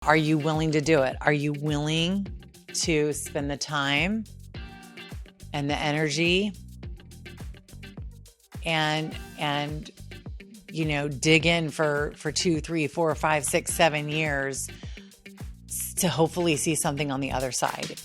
Are you willing to do it? Are you willing to spend the time and the energy and dig in for 2, 3, 4, 5, 6, 7 years to hopefully see something on the other side?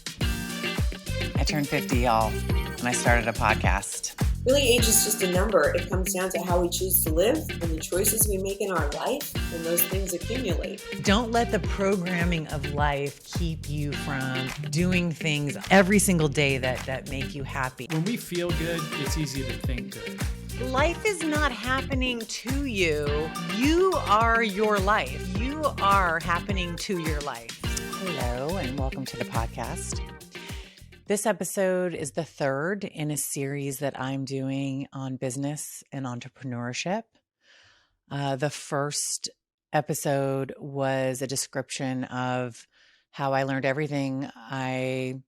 I turned 50, y'all, and I started a podcast. Really, age is just a number. It comes down to how we choose to live and the choices we make in our life, and those things accumulate. Don't let the programming of life keep you from doing things every single day that make you happy. When we feel good, it's easy to think good. Life is not happening to you. You are your life. You are happening to your life. Hello, and welcome to the podcast. This episode is the third in a series that I'm doing on business and entrepreneurship. The first episode was a description of how I learned everything I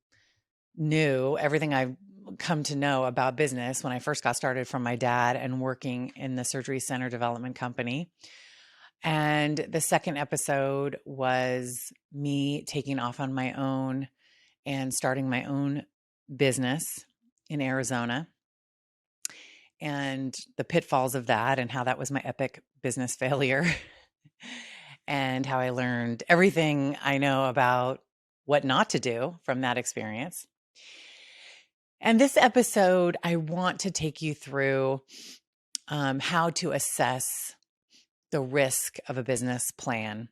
knew, everything I've come to know about business when I first got started from my dad and working in the surgery center development company. And the second episode was me taking off on my own and starting my own business in Arizona and the pitfalls of that and how that was my epic business failure and how I learned everything I know about what not to do from that experience. And this episode, I want to take you through how to assess the risk of a business plan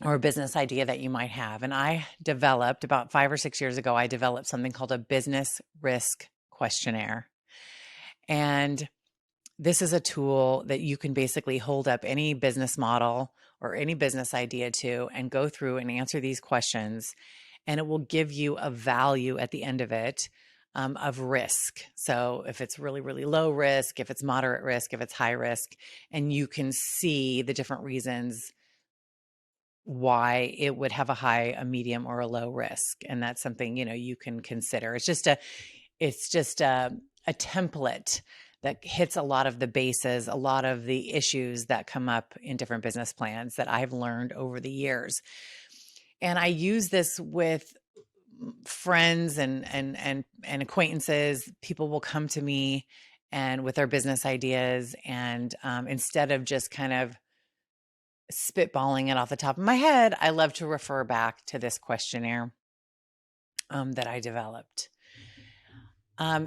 or a business idea that you might have. And I developed about 5 or 6 years ago, I developed something called a business risk questionnaire. And this is a tool that you can basically hold up any business model or any business idea to and go through and answer these questions. And it will give you a value at the end of it of risk. So if it's really, really low risk, if it's moderate risk, if it's high risk, and you can see the different reasons why it would have a high, a medium, or a low risk. And that's something, you can consider. It's just a template that hits a lot of the bases, a lot of the issues that come up in different business plans that I've learned over the years. And I use this with friends and acquaintances. People will come to me and with their business ideas. And instead of just kind of spitballing it off the top of my head, I love to refer back to this questionnaire that I developed.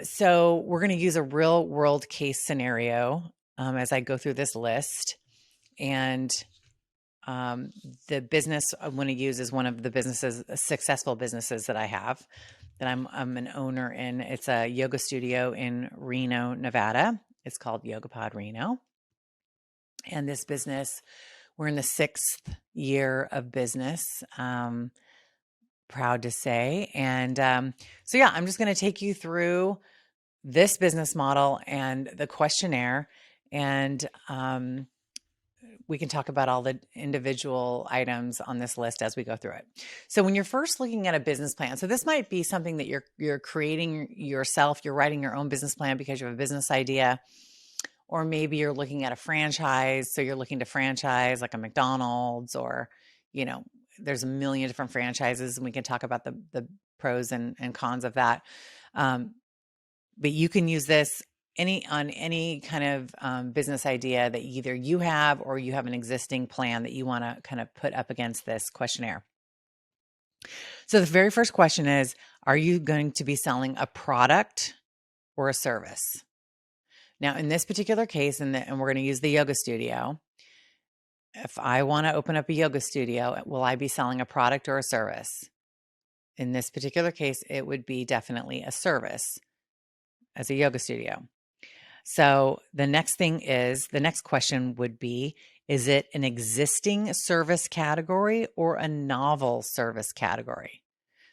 So we're going to use a real world case scenario as I go through this list. And the business I want to use is one of the successful businesses that I have, that I'm an owner in. It's a yoga studio in Reno, Nevada. It's called YogaPod Reno. And this business, we're in the 6th year of business, proud to say. And I'm just going to take you through this business model and the questionnaire, and we can talk about all the individual items on this list as we go through it. So when you're first looking at a business plan, so this might be something that you're creating yourself, you're writing your own business plan because you have a business idea. Or maybe you're looking at a franchise. So you're looking to franchise like a McDonald's, or, there's a million different franchises, and we can talk about the pros and cons of that. But you can use this on any kind of business idea that either you have or you have an existing plan that you want to kind of put up against this questionnaire. So the very first question is, are you going to be selling a product or a service? Now, in this particular case, and we're going to use the yoga studio, if I want to open up a yoga studio, will I be selling a product or a service? In this particular case, it would be definitely a service as a yoga studio. So the next question would be, is it an existing service category or a novel service category?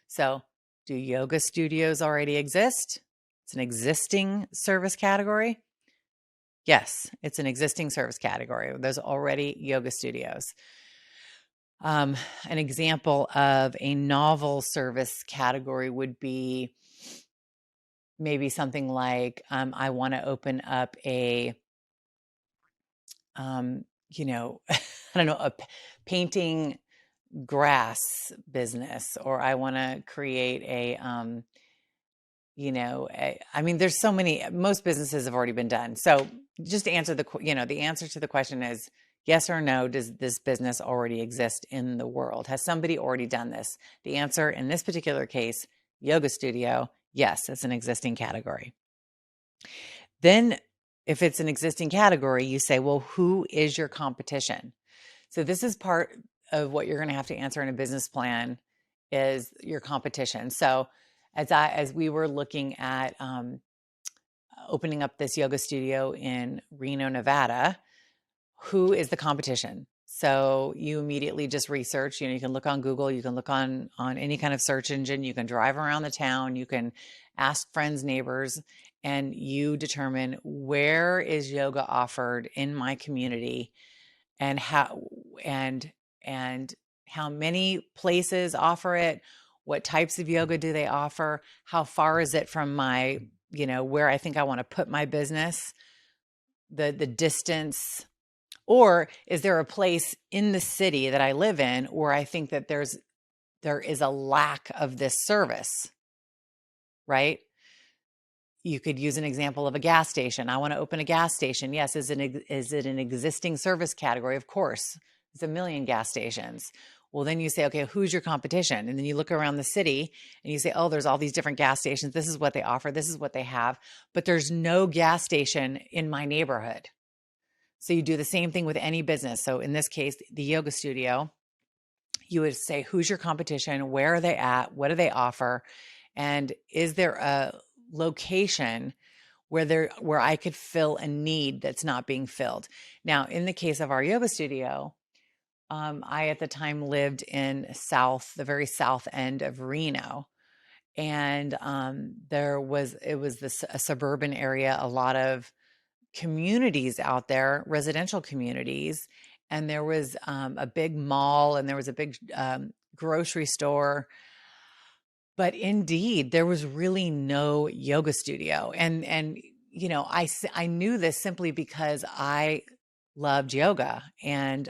So do yoga studios already exist? It's an existing service category. Yes, it's an existing service category. There's already yoga studios. An example of a novel service category would be maybe something like, I want to open up a, I don't know, a painting grass business, or I want to create I mean, there's so many, most businesses have already been done. So just to answer the answer to the question is yes or no. Does this business already exist in the world? Has somebody already done this? The answer in this particular case, yoga studio, yes, it's an existing category. Then if it's an existing category, you say, well, who is your competition? So this is part of what you're going to have to answer in a business plan is your competition. So as we were looking at opening up this yoga studio in Reno, Nevada, who is the competition? So you immediately just research, you can look on Google, you can look on any kind of search engine, you can drive around the town, you can ask friends, neighbors, and you determine where is yoga offered in my community and how many places offer it, what types of yoga do they offer, how far is it from my, where I think I want to put my business, the distance, or is there a place in the city that I live in where I think that there is a lack of this service, right? You could use an example of a gas station. I want to open a gas station. Yes. Is it an existing service category? Of course. There's a million gas stations. Well, then you say, okay, who's your competition? And then you look around the city and you say, oh, there's all these different gas stations. This is what they offer. This is what they have. But there's no gas station in my neighborhood. So you do the same thing with any business. So in this case, the yoga studio, you would say, who's your competition? Where are they at? What do they offer? And is there a location where I could fill a need that's not being filled? Now, in the case of our yoga studio, I at the time lived in the very south end of Reno. And it was a suburban area, a lot of communities out there, residential communities. And there was a big mall and there was a big grocery store. But indeed, there was really no yoga studio. And I knew this simply because I loved yoga. And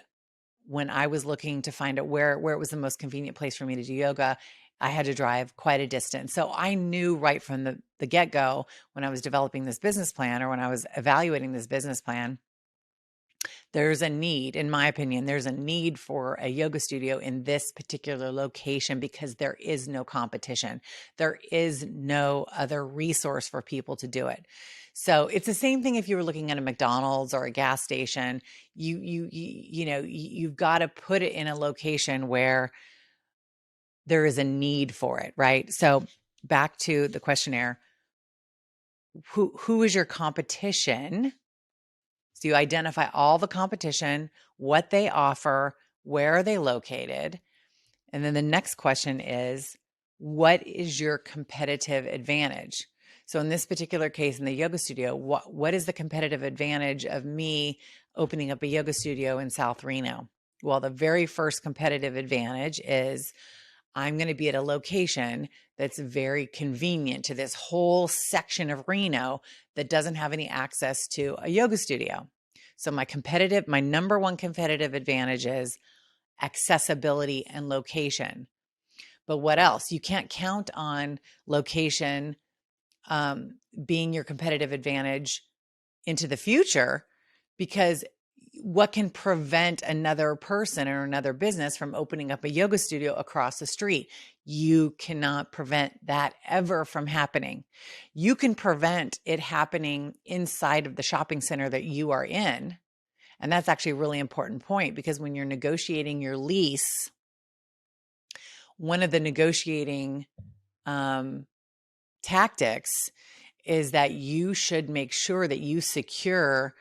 when I was looking to find out where it was the most convenient place for me to do yoga, I had to drive quite a distance. So I knew right from the get-go when I was developing this business plan, or when I was evaluating this business plan, there's a need, in my opinion, there's a need for a yoga studio in this particular location because there is no competition. There is no other resource for people to do it. So it's the same thing if you were looking at a McDonald's or a gas station. You've got to put it in a location where there is a need for it, right? So back to the questionnaire, who is your competition? So you identify all the competition, what they offer, where are they located? And then the next question is, what is your competitive advantage? So in this particular case, in the yoga studio, what is the competitive advantage of me opening up a yoga studio in South Reno? Well, the very first competitive advantage is I'm going to be at a location that's very convenient to this whole section of Reno that doesn't have any access to a yoga studio. So my number one competitive advantage is accessibility and location. But what else? You can't count on location being your competitive advantage into the future, because what can prevent another person or another business from opening up a yoga studio across the street? You cannot prevent that ever from happening. You can prevent it happening inside of the shopping center that you are in. And that's actually a really important point, because when you're negotiating your lease, one of the negotiating tactics is that you should make sure that you secure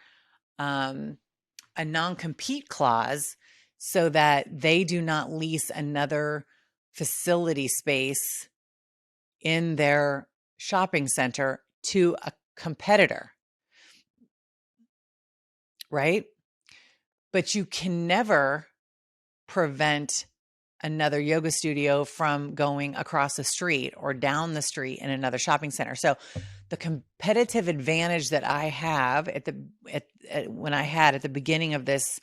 a non-compete clause so that they do not lease another facility space in their shopping center to a competitor, right? But you can never prevent another yoga studio from going across the street or down the street in another shopping center. So the competitive advantage that I have when I had at the beginning of this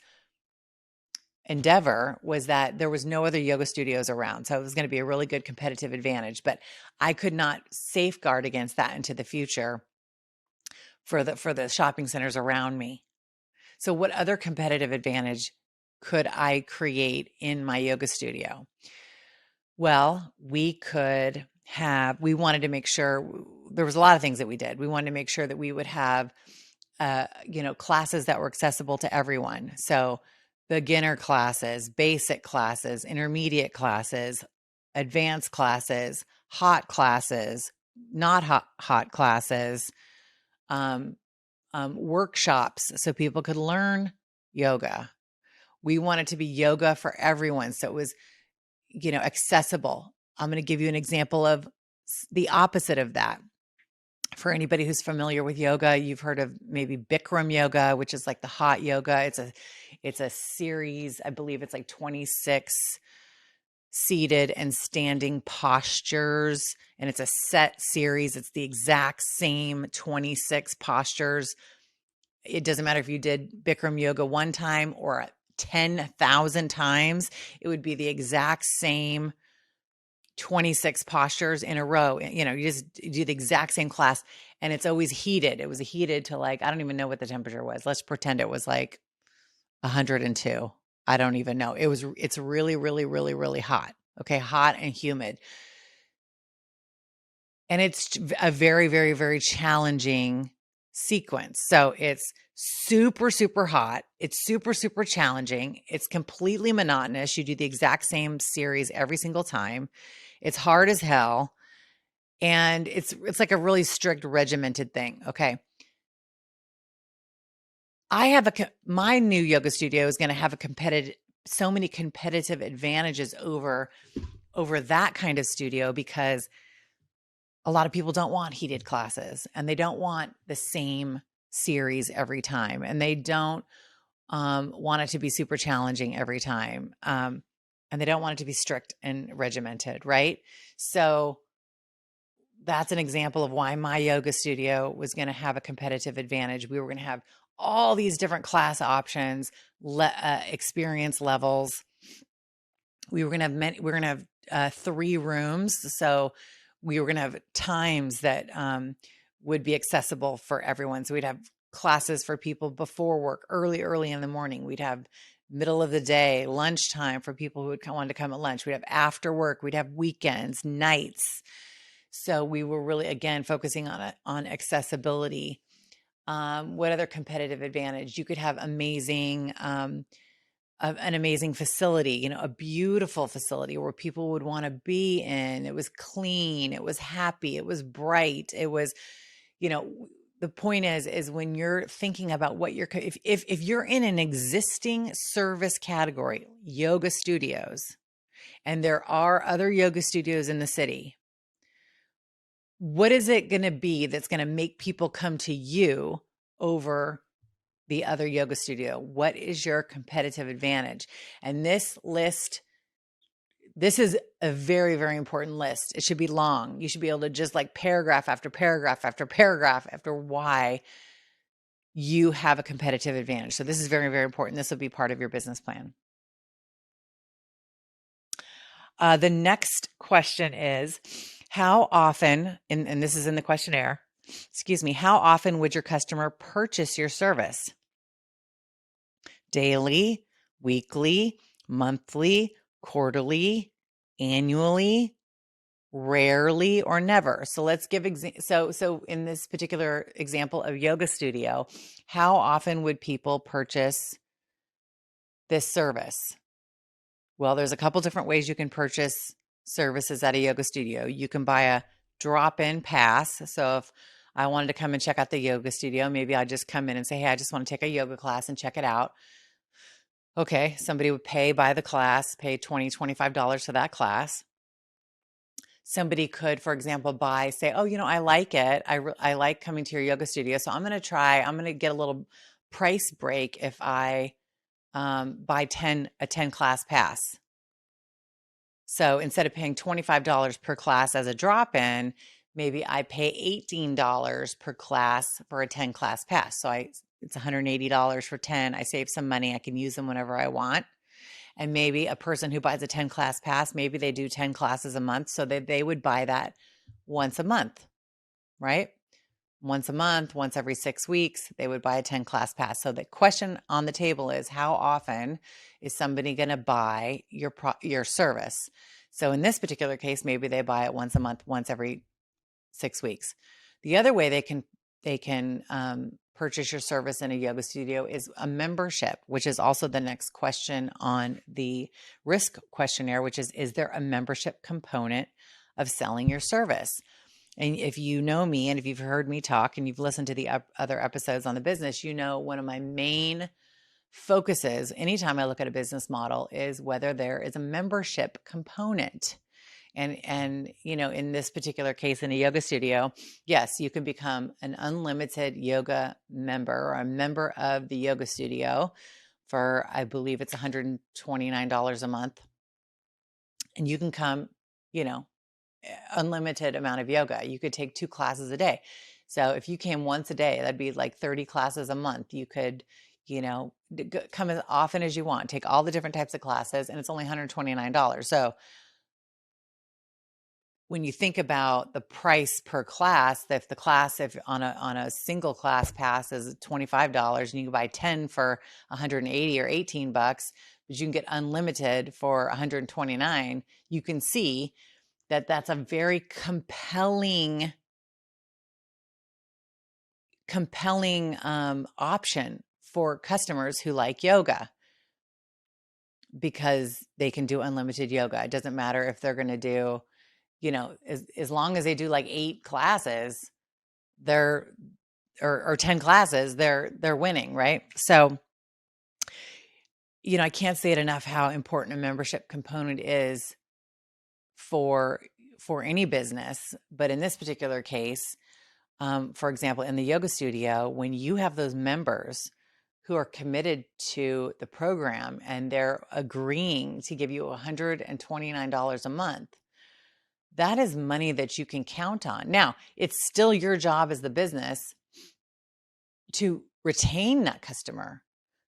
endeavor was that there was no other yoga studios around. So it was going to be a really good competitive advantage, but I could not safeguard against that into the future for the shopping centers around me. So what other competitive advantage could I create in my yoga studio? Well, we wanted to make sure there was a lot of things that we did. We wanted to make sure that we would have, classes that were accessible to everyone. So beginner classes, basic classes, intermediate classes, advanced classes, hot classes, not hot classes, um, workshops so people could learn yoga. We wanted to be yoga for everyone. So it was, accessible. I'm going to give you an example of the opposite of that. For anybody who's familiar with yoga, you've heard of maybe Bikram yoga, which is like the hot yoga. It's a series, I believe it's like 26 seated and standing postures, and it's a set series. It's the exact same 26 postures. It doesn't matter if you did Bikram yoga one time or 10,000 times, it would be the exact same 26 postures in a row. You just do the exact same class, and it's always heated. It was heated to like, I don't even know what the temperature was. Let's pretend it was like 102. I don't even know. It's really, really, really, really hot. Okay. Hot and humid. And it's a very, very, very challenging sequence. So it's super, super hot. It's super, super challenging. It's completely monotonous. You do the exact same series every single time. It's hard as hell. And it's like a really strict regimented thing. Okay. My new yoga studio is going to have so many competitive advantages over that kind of studio, because a lot of people don't want heated classes, and they don't want the same series every time, and they don't want it to be super challenging every time. And they don't want it to be strict and regimented, right? So that's an example of why my yoga studio was going to have a competitive advantage. We were going to have all these different class options, experience levels. We were going to have 3 rooms. So we were going to have times that would be accessible for everyone. So we'd have classes for people before work, early in the morning. We'd have middle of the day, lunchtime for people who would want to come at lunch. We'd have after work. We'd have weekends, nights. So we were really, again, focusing on accessibility. What other competitive advantage? You could have an amazing facility, a beautiful facility where people would want to be in. It was clean. It was happy. It was bright. It was, the point is when you're thinking about what if you're in an existing service category, yoga studios, and there are other yoga studios in the city, what is it going to be that's going to make people come to you over the other yoga studio? What is your competitive advantage? And this is a very, very important list. It should be long. You should be able to just like paragraph after paragraph after paragraph after why you have a competitive advantage. So this is very, very important. This will be part of your business plan. The next question is, how often, and this is in the questionnaire, how often would your customer purchase your service? Daily, weekly, monthly, quarterly, annually, rarely, or never? So let's give so in this particular example of yoga studio, how often would people purchase this service? Well, there's a couple different ways you can purchase services at a yoga studio. You can buy a drop-in pass. So if I wanted to come and check out the yoga studio, maybe I'd just come in and say, hey, I just want to take a yoga class and check it out. Okay, somebody would buy the class, pay $20, $25 for that class. Somebody could, for example, say, oh, I like it. I like coming to your yoga studio. So I'm going to get a little price break if I buy a 10 class pass. So instead of paying $25 per class as a drop-in, maybe I pay $18 per class for a 10 class pass. So it's $180 for 10. I save some money. I can use them whenever I want. And maybe a person who buys a 10 class pass, maybe they do 10 classes a month, so that they would buy that once a month, right? Once a month, once every 6 weeks, they would buy a 10 class pass. So the question on the table is, how often is somebody going to buy your service? So in this particular case, maybe they buy it once a month, once every 6 weeks. The other way they can purchase your service in a yoga studio is a membership, which is also the next question on the risk questionnaire, which is there a membership component of selling your service? And if you know me, and if you've heard me talk and you've listened to the other episodes on the business, you know one of my main focuses anytime I look at a business model is whether there is a membership component. And in this particular case, in a yoga studio, yes, you can become an unlimited yoga member or a member of the yoga studio for, I believe it's $129 a month. And you can come, unlimited amount of yoga. You could take 2 classes a day. So if you came once a day, that'd be like 30 classes a month. You could, come as often as you want, take all the different types of classes, and it's only $129. So when you think about the price per class, if on a single class pass is $25 and you can buy 10 for 180 or 18 bucks, but you can get unlimited for 129, you can see that that's a very compelling option for customers who like yoga, because they can do unlimited yoga. It doesn't matter if they're going to do, as long as they do like 8 classes, or 10 classes, they're winning, right? So, I can't say it enough how important a membership component is for any business. But in this particular case, for example, in the yoga studio, when you have those members who are committed to the program and they're agreeing to give you $129 a month, that is money that you can count on. Now, it's still your job as the business to retain that customer.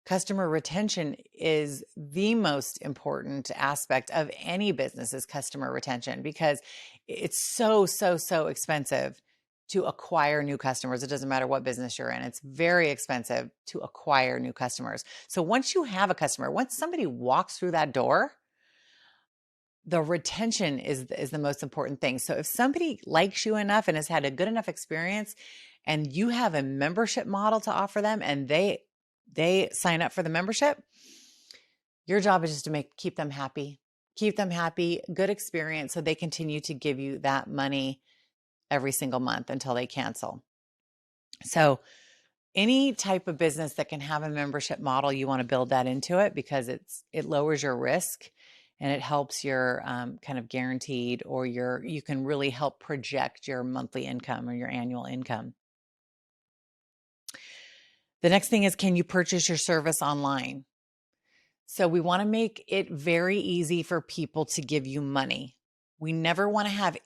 Customer retention is the most important aspect of any business's customer retention, because it's so expensive to acquire new customers. It doesn't matter what business you're in. It's very expensive to acquire new customers. So once you have a customer, once somebody walks through that door, the retention is the most important thing. So if somebody likes you enough and has had a good enough experience, and you have a membership model to offer them, and they sign up for the membership, your job is just to keep them happy, good experience, so they continue to give you that money every single month until they cancel. So any type of business that can have a membership model, you want to build that into it, because it lowers your risk and it helps your kind of guaranteed, or you can really help project your monthly income or your annual income. The next thing is, can you purchase your service online? So we want to make it very easy for people to give you money. We never want to have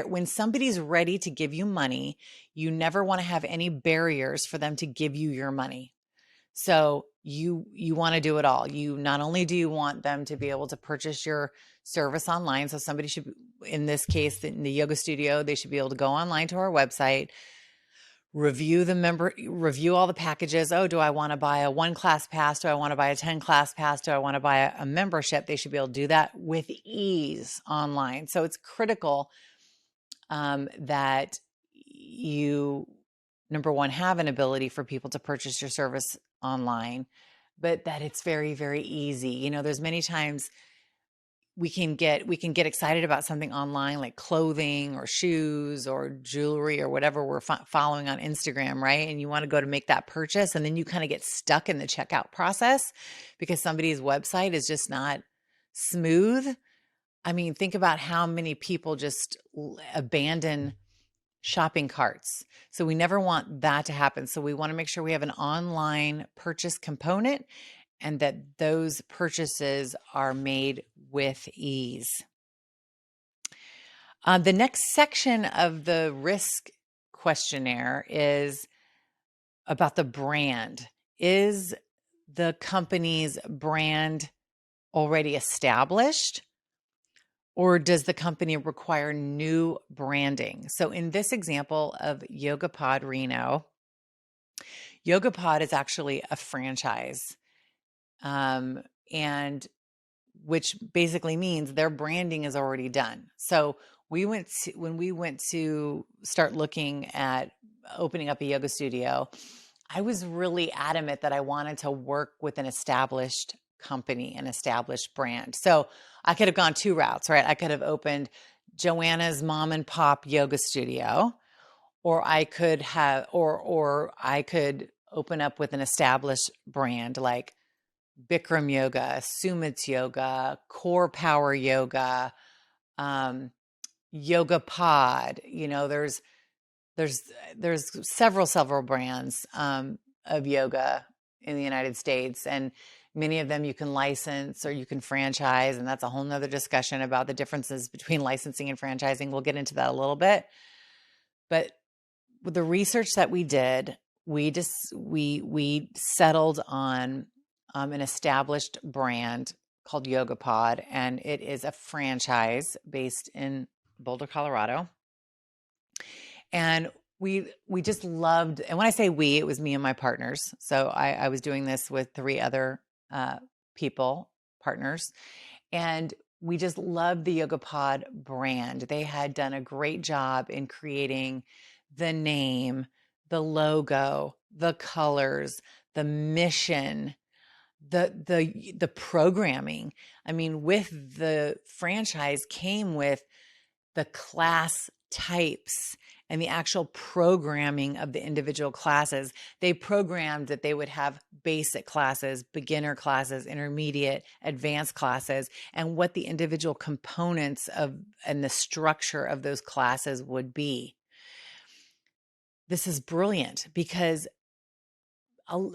when somebody's ready to give you money, you never want to have any barriers for them to give you your money. So you want to do it all. Not only do you want them to be able to purchase your service online, so somebody should, in this case, in the yoga studio, they should be able to go online to our website, review all the packages. Oh, do I want to buy a 1 class pass? Do I want to buy a 10 class pass? Do I want to buy a membership? They should be able to do that with ease online. So it's critical that you, number one, have an ability for people to purchase your service online, but that it's very, very easy. There's many times we can get excited about something online, like clothing or shoes or jewelry or whatever we're following on Instagram, right? And you want to go to make that purchase, and then you kind of get stuck in the checkout process because somebody's website is just not smooth. I mean, think about how many people just abandon shopping carts. So we never want that to happen. So we want to make sure we have an online purchase component, and that those purchases are made with ease. The next section of the risk questionnaire is about the brand. Is the company's brand already established, or does the company require new branding? So in this example of YogaPod Reno, YogaPod is actually a franchise, and which basically means their branding is already done. So when we went to start looking at opening up a yoga studio, I was really adamant that I wanted to work with an established company, an established brand. So I could have gone two routes, right? I could have opened Joanna's mom and pop yoga studio, or I could have, or I could open up with an established brand like Bikram Yoga, Sumit's Yoga, Core Power Yoga, um, Yoga Pod. There's several brands of yoga in the United States, and many of them you can license or you can franchise, and that's a whole nother discussion about the differences between licensing and franchising. We'll get into that a little bit, but with the research that we did, we settled on an established brand called YogaPod, and it is a franchise based in Boulder, Colorado. And we just loved, and when I say we, it was me and my partners. So I was doing this with three other partners, and we just loved the YogaPod brand. They had done a great job in creating the name, the logo, the colors, the mission, the programming. I mean, with the franchise came with the class types and the actual programming of the individual classes. They programmed that they would have basic classes, beginner classes, intermediate, advanced classes, and what the individual components of and the structure of those classes would be. This is brilliant because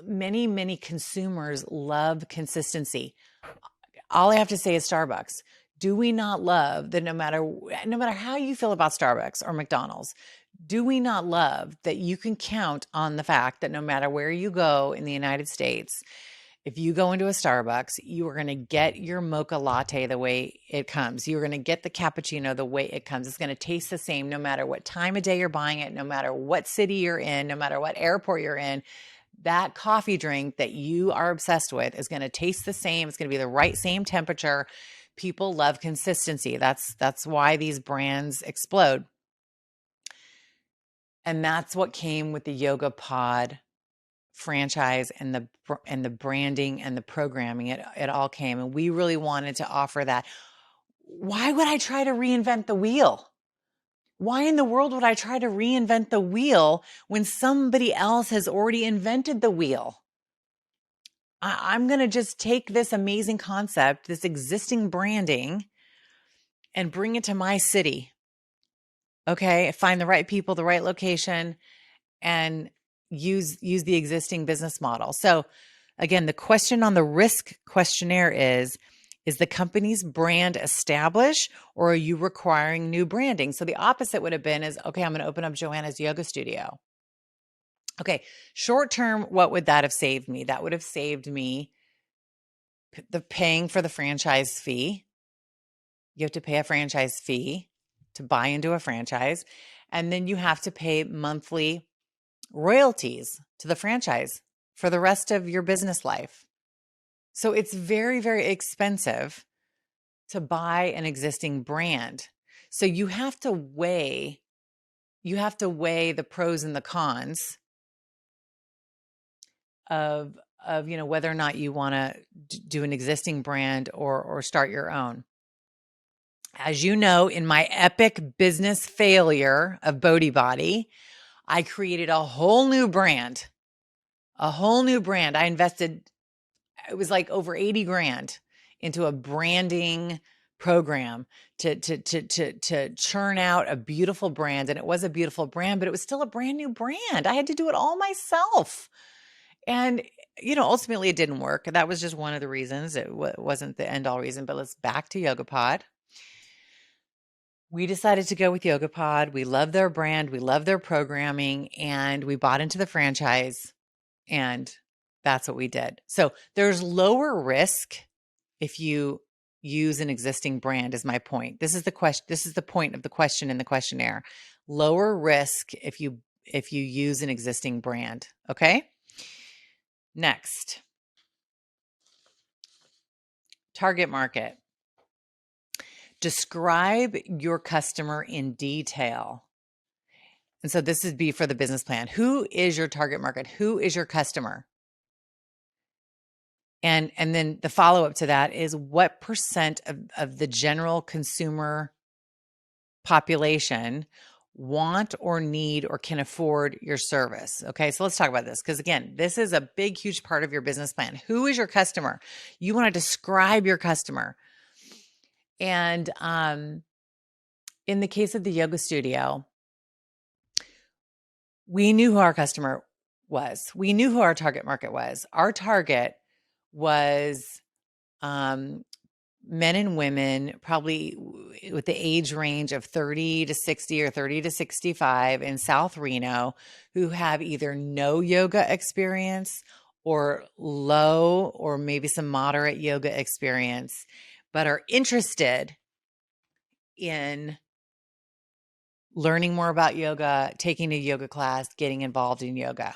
many consumers love consistency. All I have to say is Starbucks. Do we not love that no matter how you feel about Starbucks or McDonald's, do we not love that you can count on the fact that no matter where you go in the United States, if you go into a Starbucks, you are going to get your mocha latte the way it comes. You're going to get the cappuccino the way it comes. It's going to taste the same no matter what time of day you're buying it, no matter what city you're in, no matter what airport you're in. That coffee drink that you are obsessed with is going to taste the same. It's going to be the same temperature. People love consistency. That's why these brands explode. And that's what came with the YogaPod franchise and the branding and the programming. It all came, and we really wanted to offer that. Why would I try to reinvent the wheel? Why in the world would I try to reinvent the wheel when somebody else has already invented the wheel? I'm going to just take this amazing concept, this existing branding, and bring it to my city. Okay, find the right people, the right location, and use the existing business model. So again, the question on the risk questionnaire is the company's brand established, or are you requiring new branding? So the opposite would have been okay, I'm going to open up Joanna's yoga studio. Okay, short term, what would that have saved me? That would have saved me the paying for the franchise fee. You have to pay a franchise fee to buy into a franchise, and then you have to pay monthly royalties to the franchise for the rest of your business life. So it's very, very expensive to buy an existing brand. So you have to weigh the pros and the cons of whether or not you want to do an existing brand or start your own. As you know, in my epic business failure of Bodhi Body, I created a whole new brand. I invested, it was like over 80 grand into a branding program to churn out a beautiful brand. And it was a beautiful brand, but it was still a brand new brand. I had to do it all myself. And, ultimately it didn't work. That was just one of the reasons. It wasn't the end all reason, but let's back to YogaPod. We decided to go with YogaPod. We love their brand. We love their programming, and we bought into the franchise, and that's what we did. So there's lower risk if you use an existing brand is my point. This is the question. This is the point of the question in the questionnaire. Lower risk if you use an existing brand. Okay. Next, target market. Describe your customer in detail. And so this would be for the business plan. Who is your target market? Who is your customer? And then the follow-up to that is what percent of the general consumer population want or need or can afford your service? Okay, so let's talk about this because again, this is a big, huge part of your business plan. Who is your customer? You want to describe your customer. And in the case of the yoga studio, we knew who our customer was. We knew who our target market was. Our target was men and women, probably with the age range of 30 to 60 or 30 to 65 in South Reno, who have either no yoga experience or low or maybe some moderate yoga experience, but are interested in learning more about yoga, taking a yoga class, getting involved in yoga.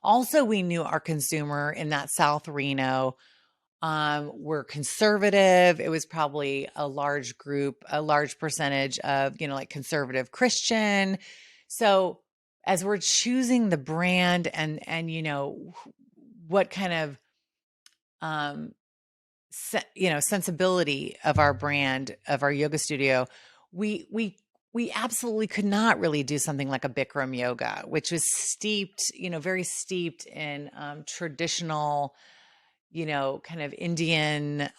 Also, we knew our consumer in that South Reno were conservative. It was probably a large group, a large percentage of, like conservative Christian. So as we're choosing the brand and what kind of, sensibility of our brand, of our yoga studio, we absolutely could not really do something like a Bikram yoga, which was steeped, very steeped in traditional, kind of Indian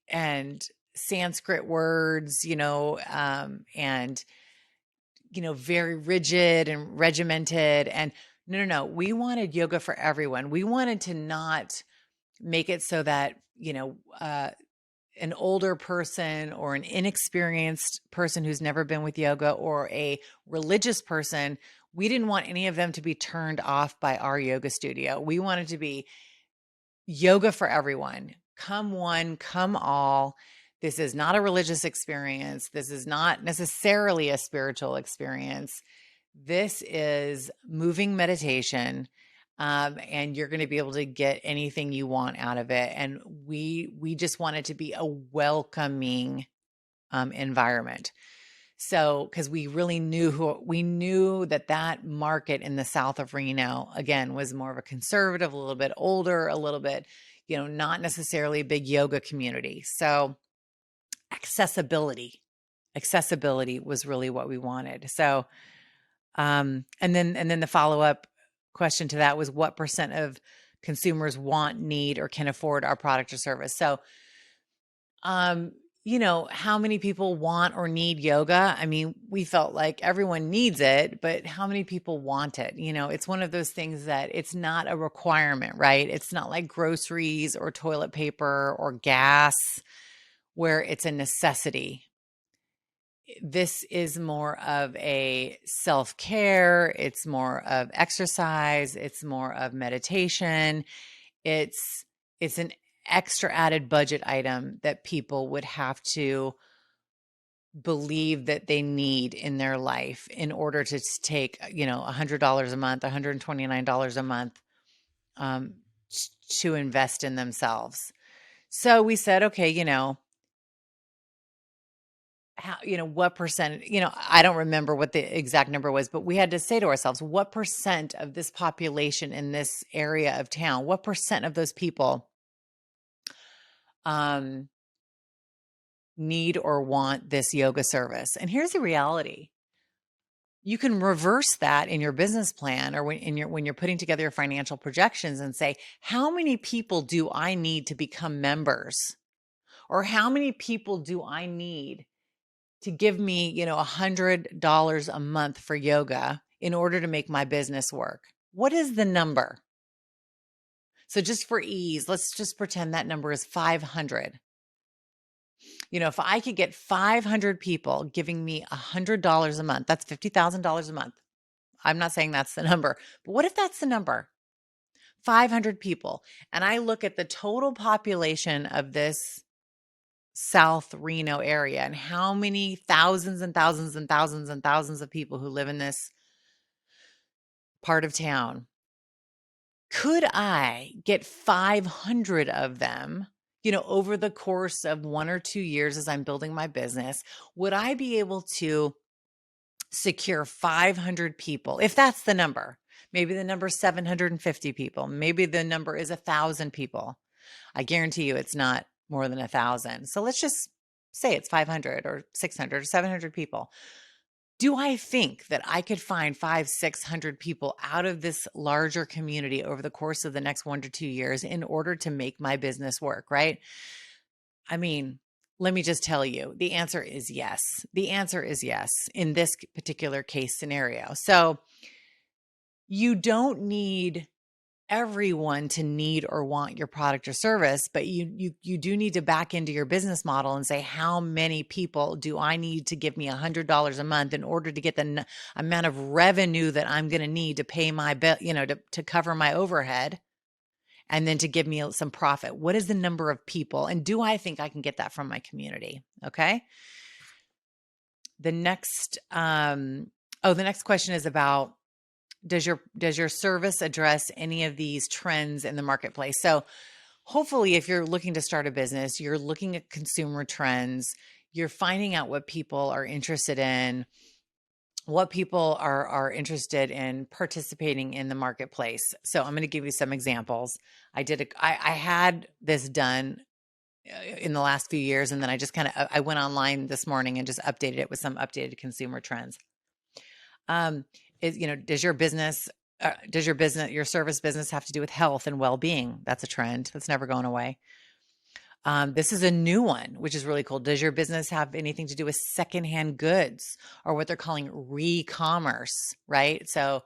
and Sanskrit words, and, very rigid and regimented. And no, we wanted yoga for everyone. We wanted to not make it so that, an older person or an inexperienced person who's never been with yoga or a religious person, we didn't want any of them to be turned off by our yoga studio. We wanted to be yoga for everyone. Come one, come all. This is not a religious experience. This is not necessarily a spiritual experience. This is moving meditation. And you're going to be able to get anything you want out of it. And we just want it to be a welcoming environment. So, because we really knew that market in the south of Reno, again, was more of a conservative, a little bit older, a little bit, not necessarily a big yoga community. So accessibility was really what we wanted. So, and then the follow-up question to that was what percent of consumers want, need, or can afford our product or service? So, how many people want or need yoga? I mean, we felt like everyone needs it, but how many people want it? It's one of those things that it's not a requirement, right? It's not like groceries or toilet paper or gas where it's a necessity. This is more of a self-care. It's more of exercise. It's more of meditation. It's an extra added budget item that people would have to believe that they need in their life in order to take, $100 a month, $129 a month to invest in themselves. So we said, okay, what percent, I don't remember what the exact number was, but we had to say to ourselves, what percent of this population in this area of town, what percent of those people need or want this yoga service? And here's the reality. You can reverse that in your business plan or when you're putting together your financial projections and say, how many people do I need to become members? Or how many people do I need to give me, $100 a month for yoga in order to make my business work? What is the number? So just for ease, let's just pretend that number is 500. If I could get 500 people giving me $100 a month, that's $50,000 a month. I'm not saying that's the number, but what if that's the number? 500 people. And I look at the total population of this South Reno area and how many thousands and thousands and thousands and thousands of people who live in this part of town. Could I get 500 of them, over the course of 1 or 2 years as I'm building my business? Would I be able to secure 500 people? If that's the number, maybe the number is 750 people. Maybe the number is 1,000 people. I guarantee you it's not more than 1,000. So let's just say it's 500 or 600 or 700 people. Do I think that I could find 500, 600 people out of this larger community over the course of the next 1 to 2 years in order to make my business work, right? I mean, let me just tell you, the answer is yes. The answer is yes in this particular case scenario. So you don't need everyone to need or want your product or service, but you do need to back into your business model and say, how many people do I need to give me $100 a month in order to get the amount of revenue that I'm going to need to pay my bill, to cover my overhead, and then to give me some profit? What is the number of people? And do I think I can get that from my community? Okay. The next question is about, does your service address any of these trends in the marketplace? So hopefully if you're looking to start a business, you're looking at consumer trends, you're finding out what people are interested in, what people are interested in participating in the marketplace. So I'm going to give you some examples. I had this done in the last few years, and then I just I went online this morning and just updated it with some updated consumer trends. Does your service business have to do with health and well-being? That's a trend that's never going away. This is a new one, which is really cool. Does your business have anything to do with secondhand goods, or what they're calling re-commerce, right? So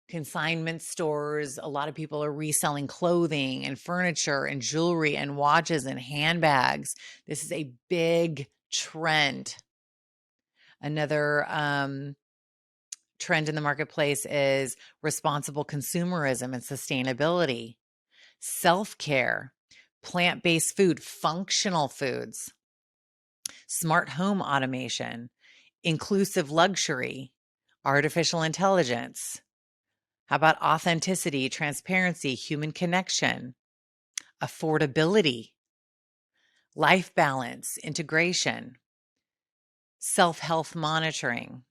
consignment stores, a lot of people are reselling clothing and furniture and jewelry and watches and handbags. This is a big trend. Another trend in the marketplace is responsible consumerism and sustainability, self-care, plant-based food, functional foods, smart home automation, inclusive luxury, artificial intelligence. How about authenticity, transparency, human connection, affordability, life balance, integration, self-health monitoring,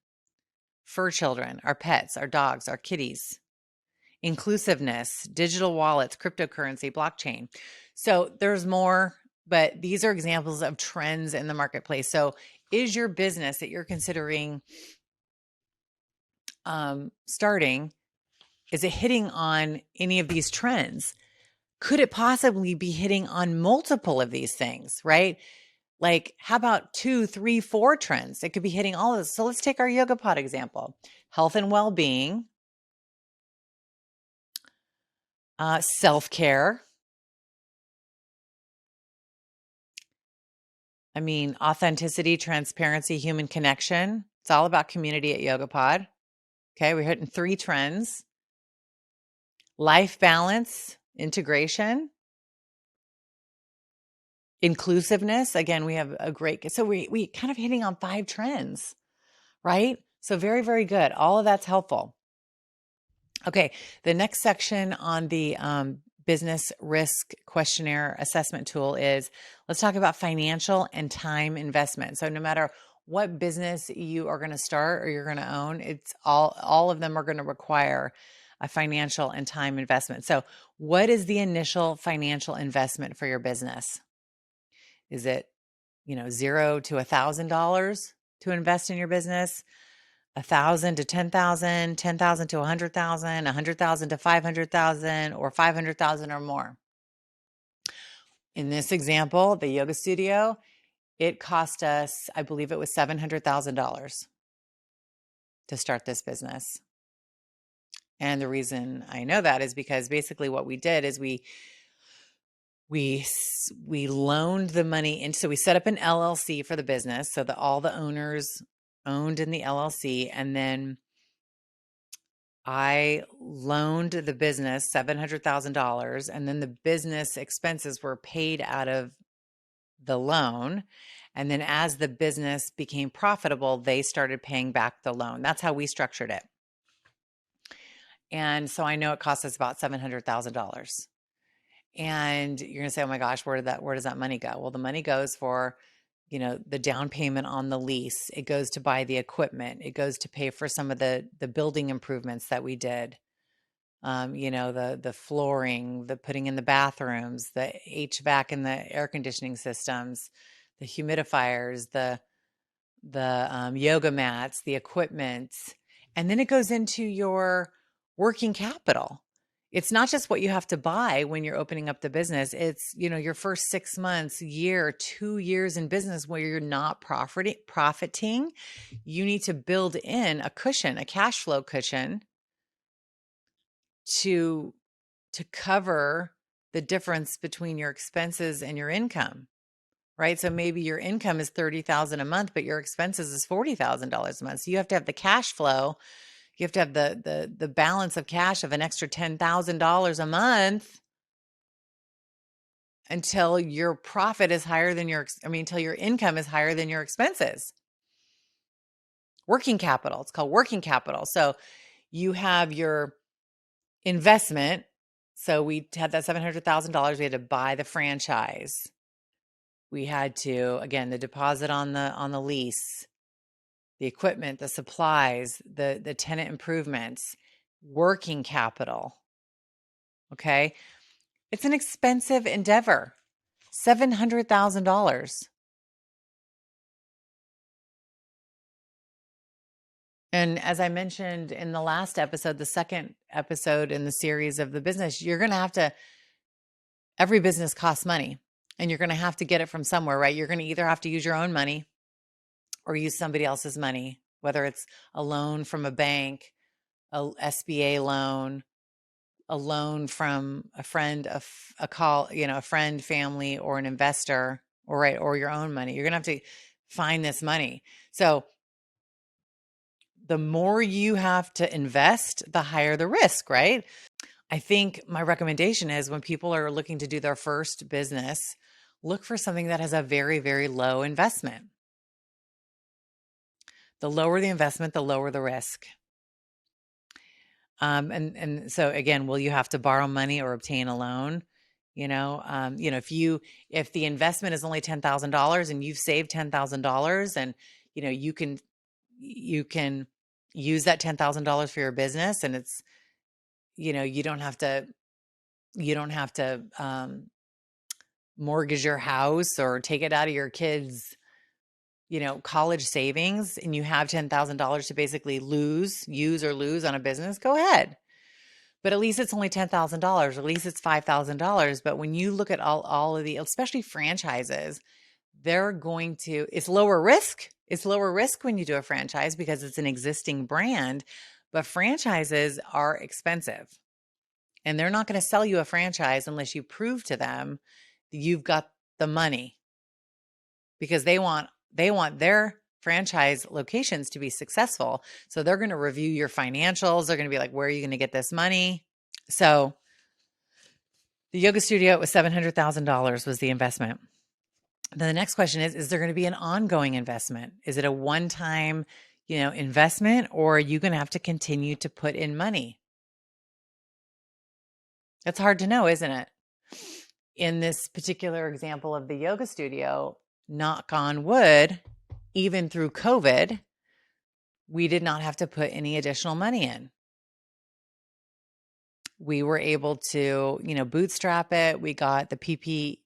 fur children, our pets, our dogs, our kitties, inclusiveness, digital wallets, cryptocurrency, blockchain. So there's more, but these are examples of trends in the marketplace. So is your business that you're considering starting, is it hitting on any of these trends? Could it possibly be hitting on multiple of these things, right? Like, how about 2, 3, 4 trends? It could be hitting all of this. So let's take our yoga pod example. Health and well-being, self-care. Authenticity, transparency, human connection. It's all about community at Yoga Pod. Okay, we're hitting 3 trends. Life balance, integration, inclusiveness. Again, we have a great, so we kind of hitting on 5 trends, right? So very, very good. All of that's helpful. Okay, the next section on the business risk questionnaire assessment tool is, let's talk about financial and time investment. So no matter what business you are going to start or you're going to own, it's all of them are going to require a financial and time investment. So what is the initial financial investment for your business? Is it, $0 to $1,000 to invest in your business? 1,000 to 10,000, 10,000 to 100,000, 100,000 to 500,000, or 500,000 or more. In this example, the yoga studio, it cost us, I believe it was $700,000 to start this business. And the reason I know that is because basically what we did is we loaned the money into, so we set up an LLC for the business so that all the owners owned in the LLC, and then I loaned the business $700,000, and then the business expenses were paid out of the loan. And then as the business became profitable, they started paying back the loan. That's how we structured it. And so I know it cost us about $700,000. And you're going to say, "Oh my gosh, where does that money go?" Well, the money goes for, the down payment on the lease. It goes to buy the equipment. It goes to pay for some of the building improvements that we did. The flooring, the putting in the bathrooms, the HVAC and the air conditioning systems, the humidifiers, the yoga mats, the equipment, and then it goes into your working capital. It's not just what you have to buy when you're opening up the business. It's, your first 6 months, year, 2 years in business where you're not profiting. You need to build in a cushion, a cash flow cushion to cover the difference between your expenses and your income. Right? So maybe your income is $30,000 a month, but your expenses is $40,000 a month. So you have to have the cash flow. You have to have the balance of cash of an extra $10,000 a month until your profit is higher than until your income is higher than your expenses. Working capital. It's called working capital. So you have your investment. So we had that $700,000. We had to buy the franchise. We had to, again, the deposit on the lease, the equipment, the supplies, the tenant improvements, working capital. Okay. It's an expensive endeavor. $700,000. And as I mentioned in the last episode, the second episode in the series of the business, every business costs money. And you're going to have to get it from somewhere, right? You're going to either have to use your own money or use somebody else's money, whether it's a loan from a bank, a SBA loan, a loan from a friend, a friend, family, or an investor, or your own money. You're going to have to find this money. So the more you have to invest, the higher the risk, right? I think my recommendation is when people are looking to do their first business, look for something that has a very, very low investment. The lower the investment, the lower the risk. And so again, will you have to borrow money or obtain a loan? If the investment is only $10,000 and you've saved $10,000 and, you can use that $10,000 for your business, and it's, you don't have to mortgage your house or take it out of your kids' college savings, and you have $10,000 to basically use or lose on a business, go ahead. But at least it's only $10,000, at least it's $5,000. But when you look at all of especially franchises, it's lower risk. It's lower risk when you do a franchise because it's an existing brand, but franchises are expensive. And they're not going to sell you a franchise unless you prove to them that you've got the money, because they want their franchise locations to be successful. So they're going to review your financials. They're going to be like, where are you going to get this money? So the yoga studio was $700,000 was the investment. Then the next question is there going to be an ongoing investment? Is it a one-time, investment, or are you going to have to continue to put in money? That's hard to know, isn't it? In this particular example of the yoga studio, knock on wood, even through COVID, we did not have to put any additional money in. We were able to, bootstrap it. We got the PPP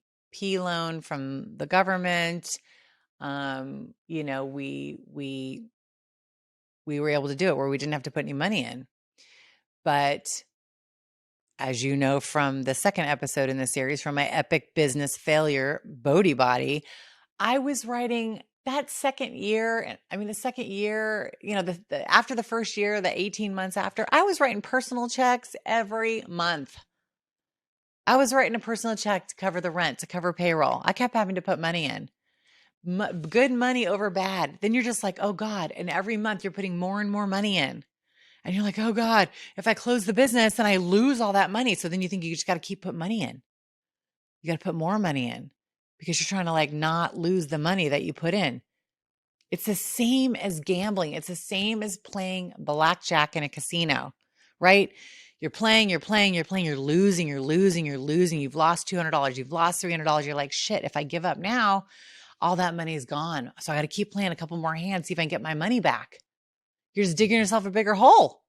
loan from the government. We were able to do it where we didn't have to put any money in. But as you know from the second episode in the series, from my epic business failure, Bodhi Body, I was writing that second year. The second year, after the first year, the 18 months after, I was writing personal checks every month. I was writing a personal check to cover the rent, to cover payroll. I kept having to put money in. Good money over bad. Then you're just like, oh God. And every month you're putting more and more money in. And you're like, oh God, if I close the business, then I lose all that money. So then you think you just got to keep putting money in. You got to put more money in because you're trying to like not lose the money that you put in. It's the same as gambling. It's the same as playing blackjack in a casino, right? You're playing, you're losing. You've lost $200, you've lost $300. You're like, shit, if I give up now, all that money is gone. So I got to keep playing a couple more hands, see if I can get my money back. You're just digging yourself a bigger hole.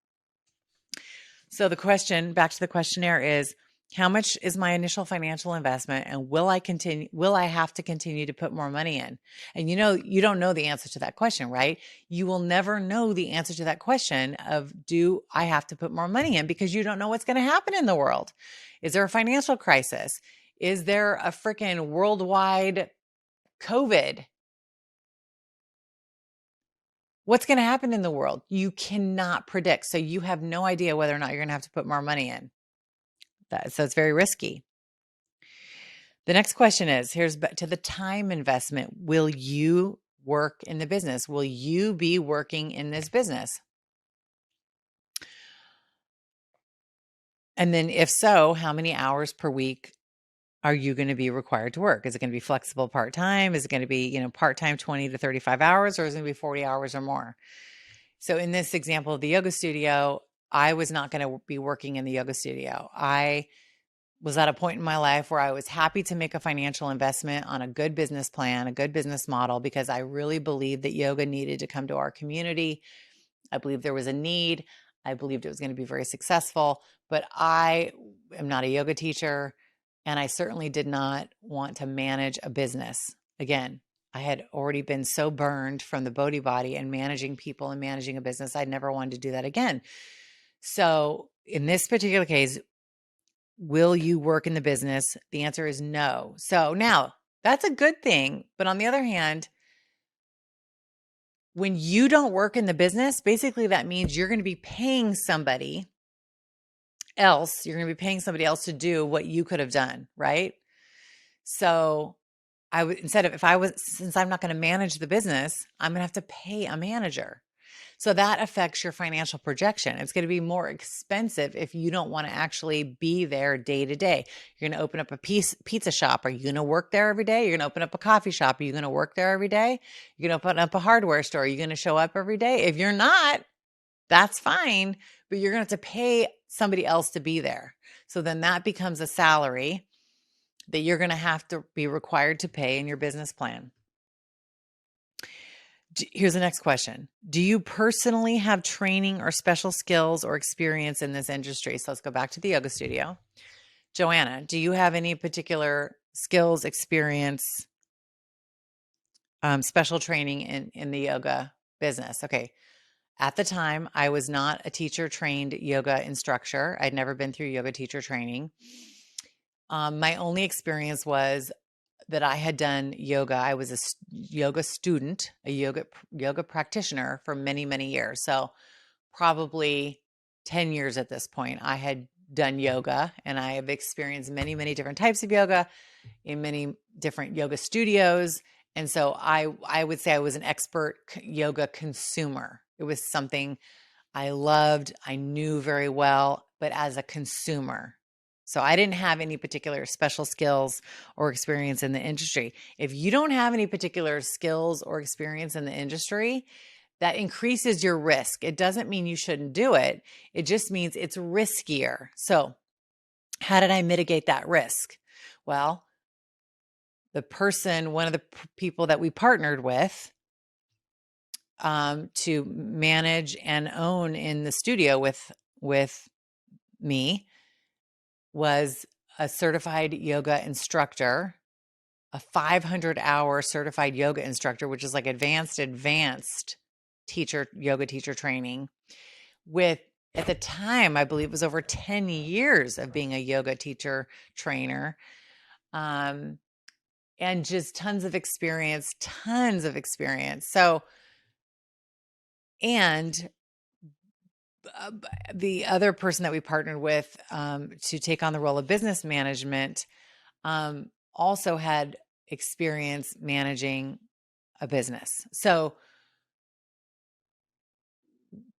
So the question, back to the questionnaire, is how much is my initial financial investment, and will I have to continue to put more money in? And you don't know the answer to that question, right? You will never know the answer to that question of, do I have to put more money in? Because you don't know what's going to happen in the world. Is there a financial crisis? Is there a freaking worldwide COVID? What's going to happen in the world? You cannot predict. So you have no idea whether or not you're going to have to put more money in. So it's very risky. The next question is, here's to the time investment. Will you work in the business? Will you be working in this business? And then if so, how many hours per week are you going to be required to work? Is it going to be flexible part-time? Is it going to be, part-time 20 to 35 hours, or is it going to be 40 hours or more? So in this example of the yoga studio, I was not going to be working in the yoga studio. I was at a point in my life where I was happy to make a financial investment on a good business plan, a good business model, because I really believed that yoga needed to come to our community. I believed there was a need. I believed it was going to be very successful, but I am not a yoga teacher, and I certainly did not want to manage a business. Again, I had already been so burned from the Bodhi body and managing people and managing a business. I never wanted to do that again. So in this particular case, will you work in the business? The answer is no. So now that's a good thing. But on the other hand, when you don't work in the business, basically that means you're going to be paying somebody else. You're going to be paying somebody else to do what you could have done, right? So I would, since I'm not going to manage the business, I'm going to have to pay a manager. So that affects your financial projection. It's going to be more expensive if you don't want to actually be there day to day. You're going to open up a pizza shop. Are you going to work there every day? You're going to open up a coffee shop. Are you going to work there every day? You're going to open up a hardware store. Are you going to show up every day? If you're not, that's fine, but you're going to have to pay somebody else to be there. So then that becomes a salary that you're going to have to be required to pay in your business plan. Here's the next question. Do you personally have training or special skills or experience in this industry? So let's go back to the yoga studio. Joanna, do you have any particular skills, experience, special training in the yoga business? Okay. At the time, I was not a teacher-trained yoga instructor. I'd never been through yoga teacher training. My only experience was that I had done yoga. I was a yoga student, a yoga practitioner for many, many years. So probably 10 years at this point, I had done yoga, and I have experienced many, many different types of yoga in many different yoga studios. And so I would say I was an expert yoga consumer. It was something I loved, I knew very well, but as a consumer. So I didn't have any particular special skills or experience in the industry. If you don't have any particular skills or experience in the industry, that increases your risk. It doesn't mean you shouldn't do it. It just means it's riskier. So how did I mitigate that risk? Well, one of the people that we partnered with to manage and own in the studio with me was a certified yoga instructor, a 500-hour certified yoga instructor, which is like advanced yoga teacher training with, at the time, I believe it was over 10 years of being a yoga teacher trainer. And just tons of experience. So, and the other person that we partnered with to take on the role of business management also had experience managing a business. So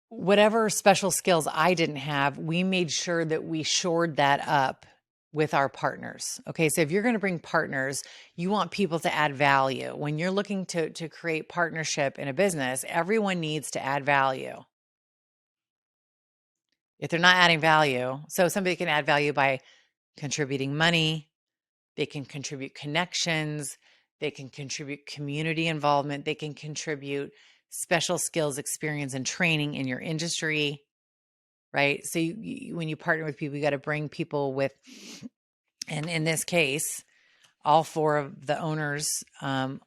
whatever special skills I didn't have, we made sure that we shored that up with our partners. Okay. So if you're going to bring partners, you want people to add value. When you're looking to create partnership in a business, everyone needs to add value. If they're not adding value, so somebody can add value by contributing money, they can contribute connections, they can contribute community involvement, they can contribute special skills, experience, and training in your industry, right? So when you partner with people, you got to bring people with, and in this case, all four of the owners,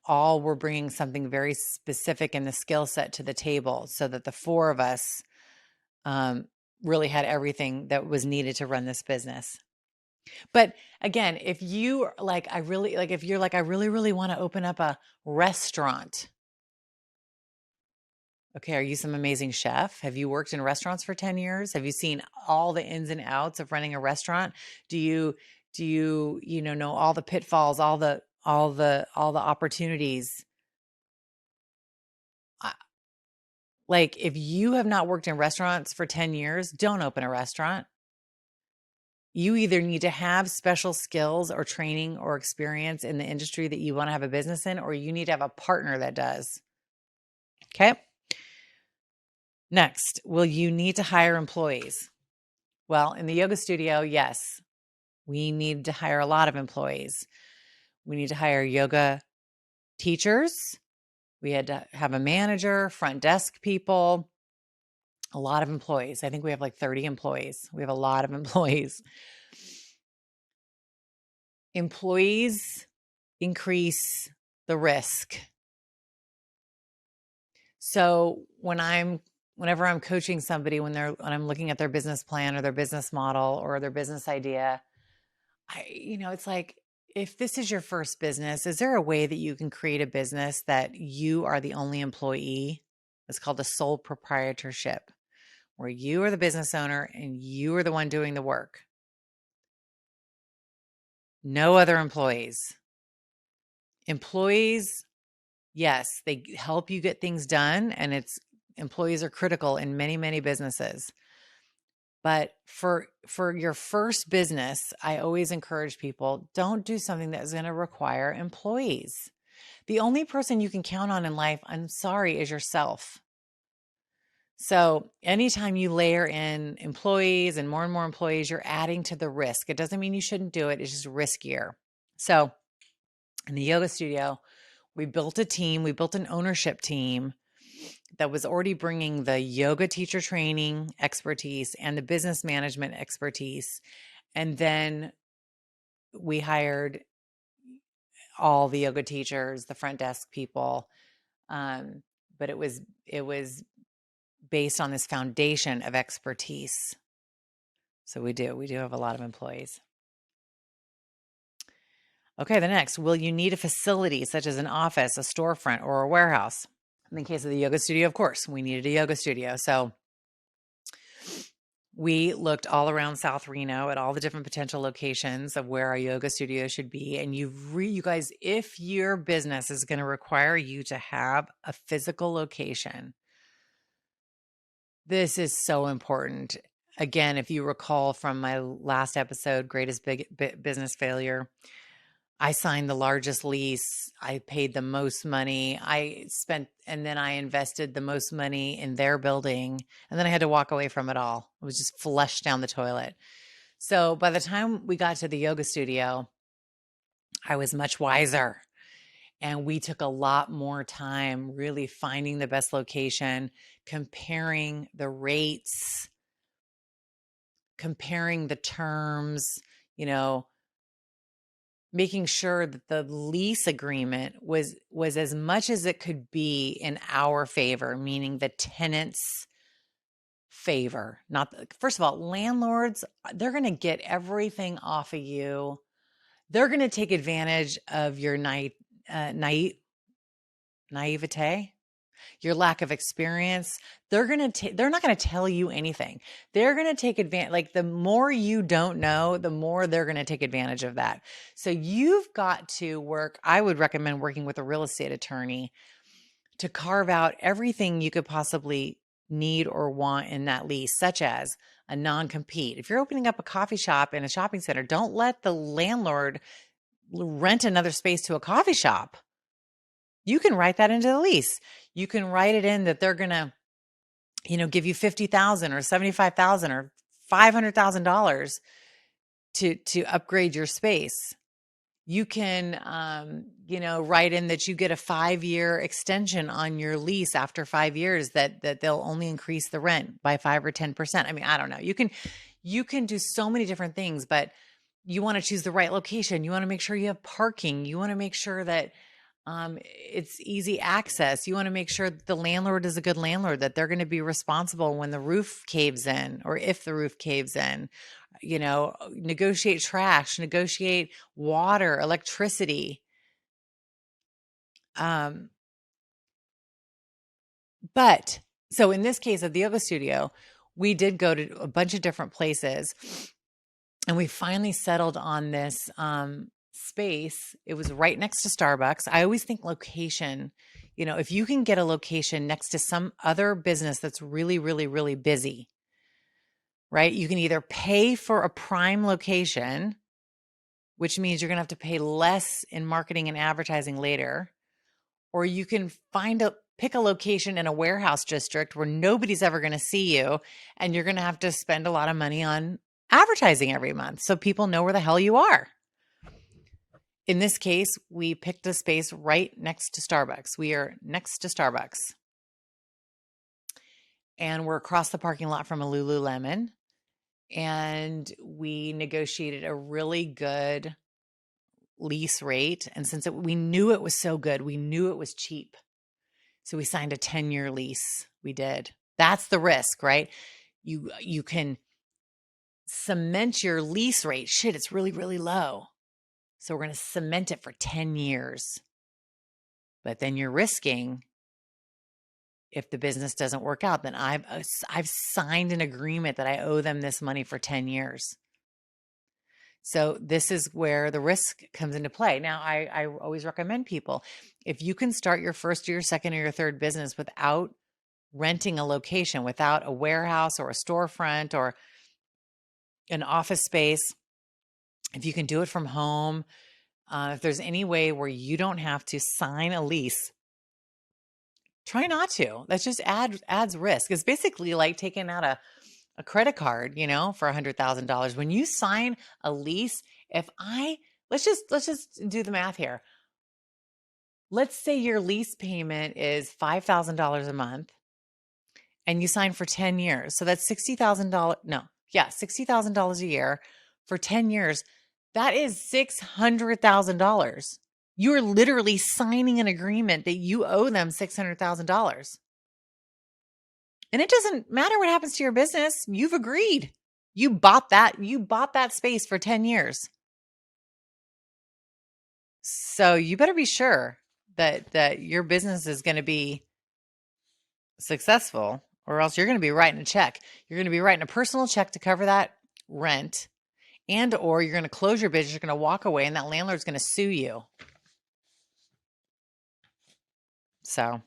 all were bringing something very specific in the skill set to the table so that the four of us really had everything that was needed to run this business. But again, if you like, if you're like, I really, really want to open up a restaurant. Okay. Are you some amazing chef? Have you worked in restaurants for 10 years? Have you seen all the ins and outs of running a restaurant? Do you know all the pitfalls, all the opportunities? Like if you have not worked in restaurants for 10 years, don't open a restaurant. You either need to have special skills or training or experience in the industry that you want to have a business in, or you need to have a partner that does. Okay. Next, will you need to hire employees? Well, in the yoga studio, yes, we need to hire a lot of employees. We need to hire yoga teachers. We had to have a manager, front desk people, a lot of employees. I think we have like 30 employees. We have a lot of employees. Employees increase the risk. So whenever I'm coaching somebody, when I'm looking at their business plan or their business model or their business idea, it's like, if this is your first business, is there a way that you can create a business that you are the only employee? It's called a sole proprietorship, where you are the business owner and you are the one doing the work. No other employees. Employees, yes, they help you get things done, and employees are critical in many, many businesses. But for your first business, I always encourage people, don't do something that is going to require employees. The only person you can count on in life, I'm sorry, is yourself. So anytime you layer in employees and more employees, you're adding to the risk. It doesn't mean you shouldn't do it. It's just riskier. So in the yoga studio, we built a team. We built an ownership team that was already bringing the yoga teacher training expertise and the business management expertise. And then we hired all the yoga teachers, the front desk people. But it was based on this foundation of expertise. So we do have a lot of employees. Okay, the next, will you need a facility such as an office, a storefront, or a warehouse? In the case of the yoga studio, of course, we needed a yoga studio. So we looked all around South Reno at all the different potential locations of where our yoga studio should be. And you guys, if your business is going to require you to have a physical location, this is so important. Again, if you recall from my last episode, Greatest Business Failure, I signed the largest lease. I paid the most money. And then I invested the most money in their building. And then I had to walk away from it all. It was just flushed down the toilet. So by the time we got to the yoga studio, I was much wiser. And we took a lot more time really finding the best location, comparing the rates, comparing the terms, making sure that the lease agreement was as much as it could be in our favor, meaning the tenant's favor. First of all, landlords, they're going to get everything off of you. They're going to take advantage of your naivete, your lack of experience. They're not going to tell you anything. They're going to take advantage. Like, the more you don't know, the more they're going to take advantage of that. So you've got to I would recommend working with a real estate attorney to carve out everything you could possibly need or want in that lease, such as a non-compete. If you're opening up a coffee shop in a shopping center, don't let the landlord rent another space to a coffee shop. You can write that into the lease. You can write it in that they're going to, give you $50,000 or $75,000 or $500,000 to upgrade your space. You can, write in that you get a 5-year extension on your lease after 5 years, that they'll only increase the rent by 5 or 10%. I mean, I don't know. You can do so many different things, but you want to choose the right location. You want to make sure you have parking. You want to make sure that it's easy access. You want to make sure that the landlord is a good landlord, that they're going to be responsible when the roof caves in, or if the roof caves in. Negotiate trash, negotiate water, electricity. But so in this case of the yoga studio, we did go to a bunch of different places, and we finally settled on this space. It was right next to Starbucks. I always think location, if you can get a location next to some other business that's really, really, really busy, right? You can either pay for a prime location, which means you're going to have to pay less in marketing and advertising later, or you can pick a location in a warehouse district where nobody's ever going to see you, and you're going to have to spend a lot of money on advertising every month so people know where the hell you are. In this case, we picked a space right next to Starbucks. We are next to Starbucks, and we're across the parking lot from a Lululemon, and we negotiated a really good lease rate. And since we knew it was so good, we knew it was cheap. So we signed a 10-year lease. We did. That's the risk, right? You can cement your lease rate. Shit, it's really, really low. So we're going to cement it for 10 years. But then you're risking, if the business doesn't work out, then I've signed an agreement that I owe them this money for 10 years. So this is where the risk comes into play. Now, I always recommend people, if you can start your first or your second or your third business without renting a location, without a warehouse or a storefront or an office space, if you can do it from home, if there's any way where you don't have to sign a lease, try not to. That just adds risk. It's basically like taking out a credit card, for $100,000. When you sign a lease, let's just do the math here. Let's say your lease payment is $5,000 a month, and you sign for 10 years. So that's $60,000 a year for 10 years. That is $600,000. You are literally signing an agreement that you owe them $600,000. And it doesn't matter what happens to your business. You've agreed. You bought that space for 10 years. So you better be sure that your business is going to be successful, or else you're going to be writing a check. You're going to be writing a personal check to cover that rent, or you're going to close your business. You're going to walk away, and that landlord's going to sue you. So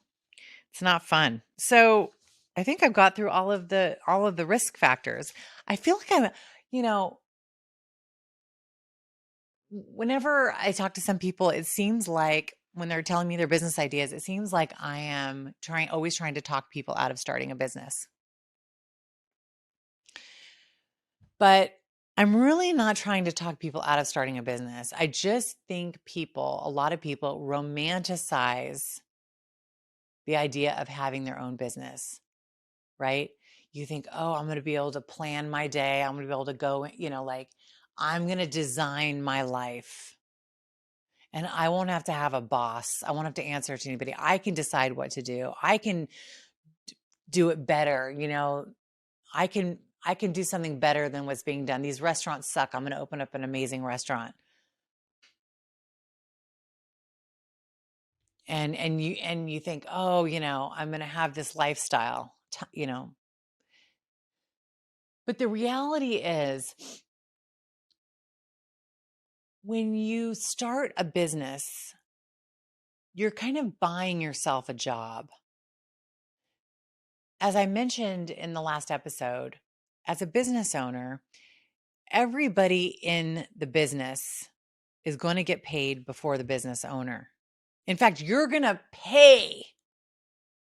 it's not fun. So I think I've got through all of the risk factors. I feel like whenever I talk to some people, it seems like when they're telling me their business ideas, it seems like I am always trying to talk people out of starting a business. But I'm really not trying to talk people out of starting a business. I just think a lot of people romanticize the idea of having their own business, right? You think, oh, I'm going to be able to plan my day. I'm going to be able to go, I'm going to design my life, and I won't have to have a boss. I won't have to answer to anybody. I can decide what to do. I can do it better. I can do something better than what's being done. These restaurants suck. I'm going to open up an amazing restaurant. And you think, oh, I'm going to have this lifestyle, But the reality is, when you start a business, you're kind of buying yourself a job. as I mentioned in the last episode, as a business owner, everybody in the business is going to get paid before the business owner. In fact, you're going to pay.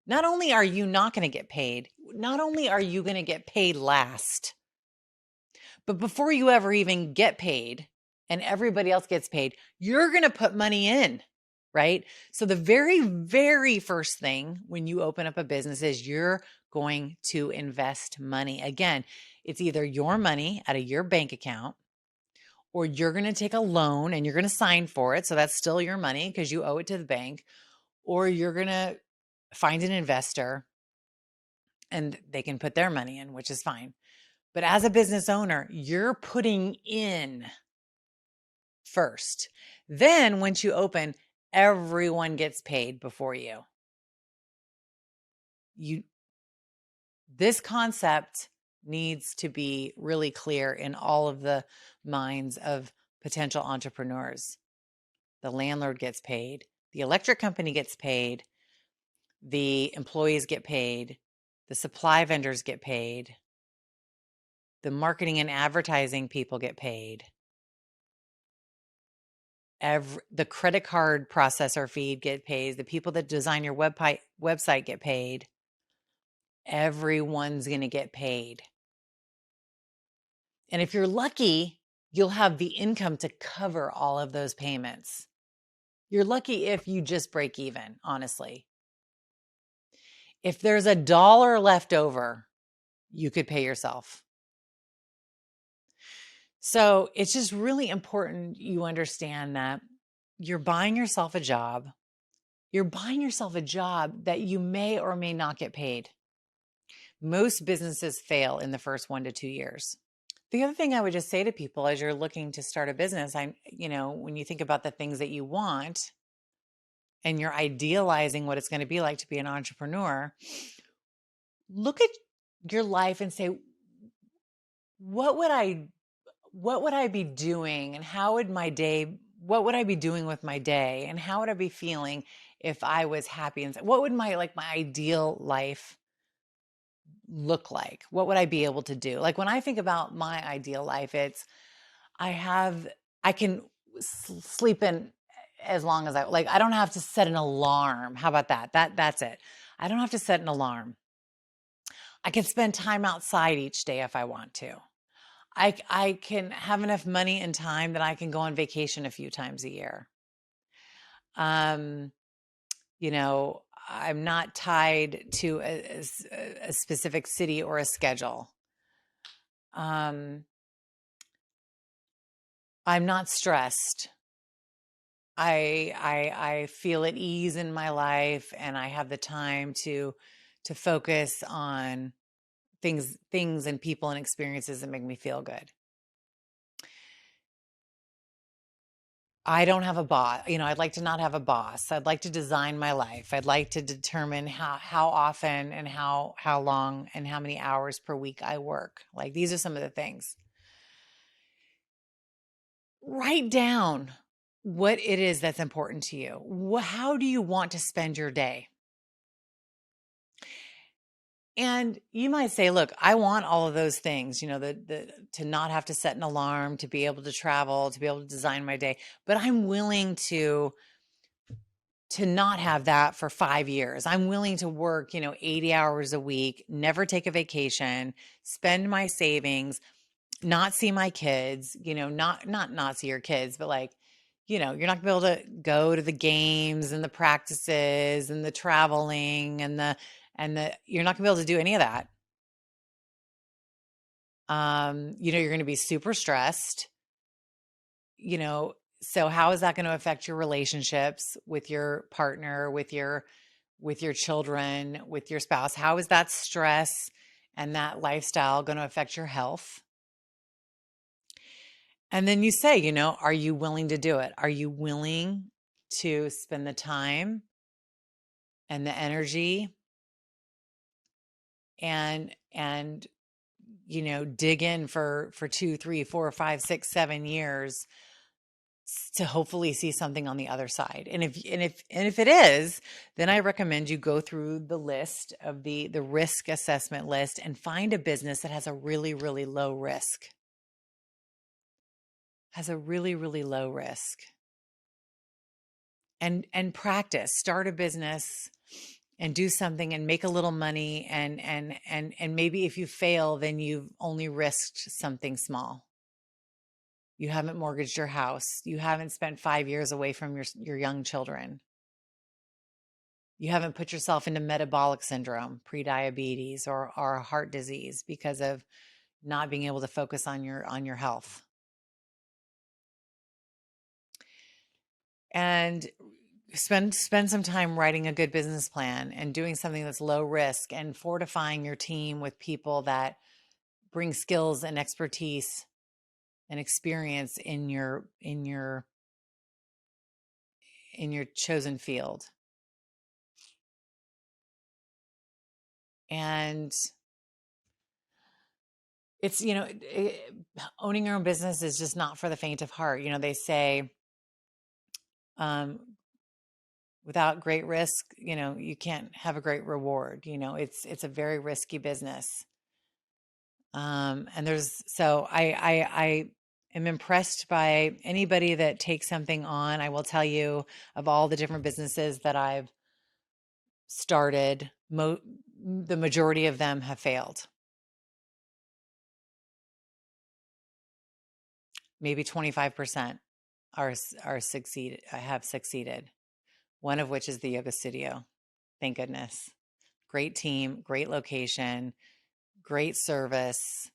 Not only are you not going to get paid, not only are you going to get paid last, but before you ever even get paid and everybody else gets paid, you're going to put money in, right? So the very, very first thing when you open up a business is you're going to invest money. Again, it's either your money out of your bank account, or you're going to take a loan and you're going to sign for it. So that's still your money because you owe it to the bank, or you're going to find an investor and they can put their money in, which is fine. But as a business owner, you're putting in first. Then once you open, everyone gets paid before you. This concept needs to be really clear in all of the minds of potential entrepreneurs. The landlord gets paid, the electric company gets paid, the employees get paid, the supply vendors get paid, the marketing and advertising people get paid. The credit card processor feed get paid. The people that design your website get paid. Everyone's going to get paid. And if you're lucky, you'll have the income to cover all of those payments. You're lucky if you just break even, honestly. If there's $1 left over, you could pay yourself. So it's just really important you understand that you're buying yourself a job. You're buying yourself a job that you may or may not get paid. Most businesses fail in the first 1 to 2 years. The other thing I would just say to people as you're looking to start a business, when you think about the things that you want and you're idealizing what it's going to be like to be an entrepreneur, look at your life and say, what would I be doing, and what would I be doing with my day, and how would I be feeling if I was happy? And what would my ideal life look like? What would I be able to do? Like when I think about my ideal life, it's I can sleep in as long as I don't have to set an alarm. How about that? That's it. I don't have to set an alarm. I can spend time outside each day if I want to. I can have enough money and time that I can go on vacation a few times a year. I'm not tied to a specific city or a schedule. I'm not stressed. I feel at ease in my life, and I have the time to focus on things and people and experiences that make me feel good. I don't have a boss. I'd like to not have a boss. I'd like to design my life. I'd like to determine how often and how long and how many hours per week I work. Like, these are some of the things. Write down what it is that's important to you. How do you want to spend your day? And you might say, look, I want all of those things, to not have to set an alarm, to be able to travel, to be able to design my day, but I'm willing to not have that for 5 years. I'm willing to work, 80 hours a week, never take a vacation, spend my savings, not see my kids, not see your kids, but you're not gonna be able to go to the games and the practices and the traveling and the you're not gonna be able to do any of that. You're gonna be super stressed, so how is that going to affect your relationships with your partner, with your children, with your spouse? How is that stress and that lifestyle going to affect your health? And then you say, are you willing to do it? Are you willing to spend the time and the energy and dig in for 2, 3, 4, 5, 6, 7 years to hopefully see something on the other side. And if it is, then I recommend you go through the list of the risk assessment list and find a business that has a really, really low risk. Has a really, really low risk. And practice. Start a business and do something and make a little money, and maybe if you fail, then you've only risked something small. You haven't mortgaged your house. You haven't spent 5 years away from your young children. You haven't put yourself into metabolic syndrome, prediabetes, or heart disease because of not being able to focus on your health. And spend some time writing a good business plan and doing something that's low risk and fortifying your team with people that bring skills and expertise and experience in your chosen field. And it's, owning your own business is just not for the faint of heart. They say, without great risk, you can't have a great reward. It's a very risky business. And I am impressed by anybody that takes something on. I will tell you, of all the different businesses that I've started, the majority of them have failed. Maybe 25% have succeeded. One of which is the yoga studio. Thank goodness. Great team, great location, great service.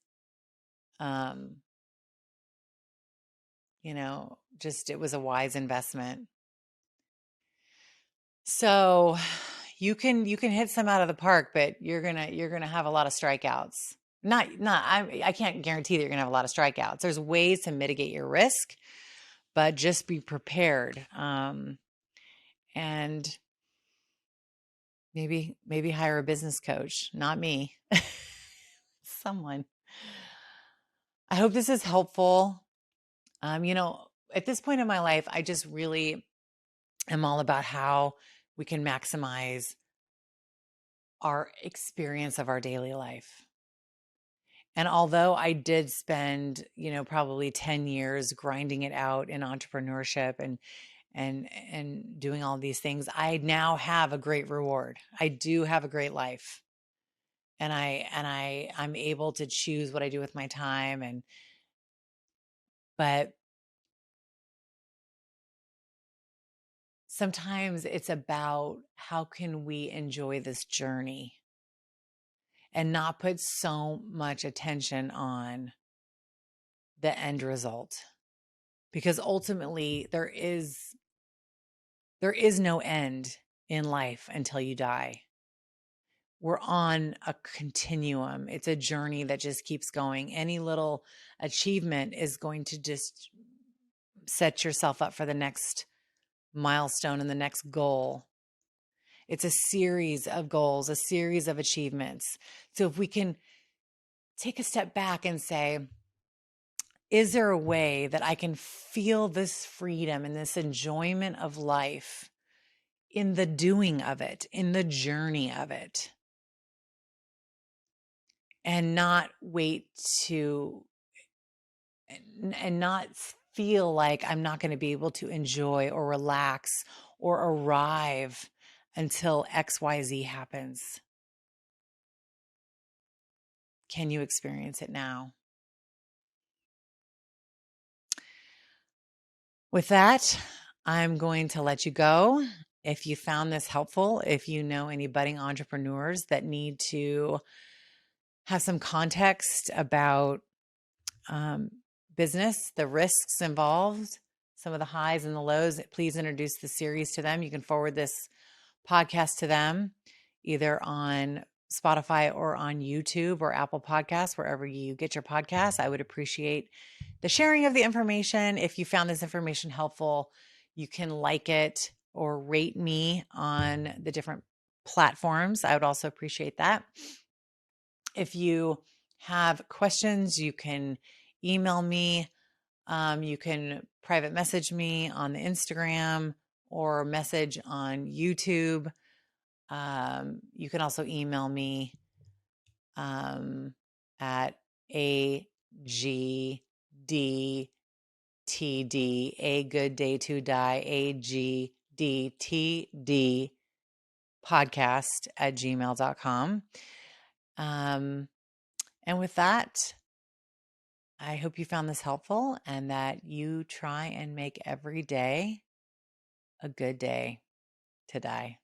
Just, it was a wise investment. So you can hit some out of the park, but you're gonna have a lot of strikeouts. I can't guarantee that you're gonna have a lot of strikeouts. There's ways to mitigate your risk, but just be prepared. And maybe hire a business coach, not me, someone. I hope this is helpful. At this point in my life, I just really am all about how we can maximize our experience of our daily life. And although I did spend, probably 10 years grinding it out in entrepreneurship and doing all these things, I now have a great reward. I do have a great life. And I'm able to choose what I do with my time, but sometimes it's about how can we enjoy this journey and not put so much attention on the end result, because ultimately there is no end in life until you die. We're on a continuum. It's a journey that just keeps going. Any little achievement is going to just set yourself up for the next milestone and the next goal. It's a series of goals, a series of achievements. So if we can take a step back and say, is there a way that I can feel this freedom and this enjoyment of life in the doing of it, in the journey of it, and not and not feel like I'm not going to be able to enjoy or relax or arrive until XYZ happens? Can you experience it now? With that, I'm going to let you go. If you found this helpful, if you know any budding entrepreneurs that need to have some context about business, the risks involved, some of the highs and the lows, please introduce the series to them. You can forward this podcast to them either on Spotify or on YouTube or Apple Podcasts, wherever you get your podcasts. I would appreciate the sharing of the information. If you found this information helpful, you can like it or rate me on the different platforms. I would also appreciate that. If you have questions, you can email me. You can private message me on the Instagram or message on YouTube. You can also email me at AGDTD, a good day to die, AGDTD podcast at gmail.com. And with that, I hope you found this helpful and that you try and make every day a good day to die.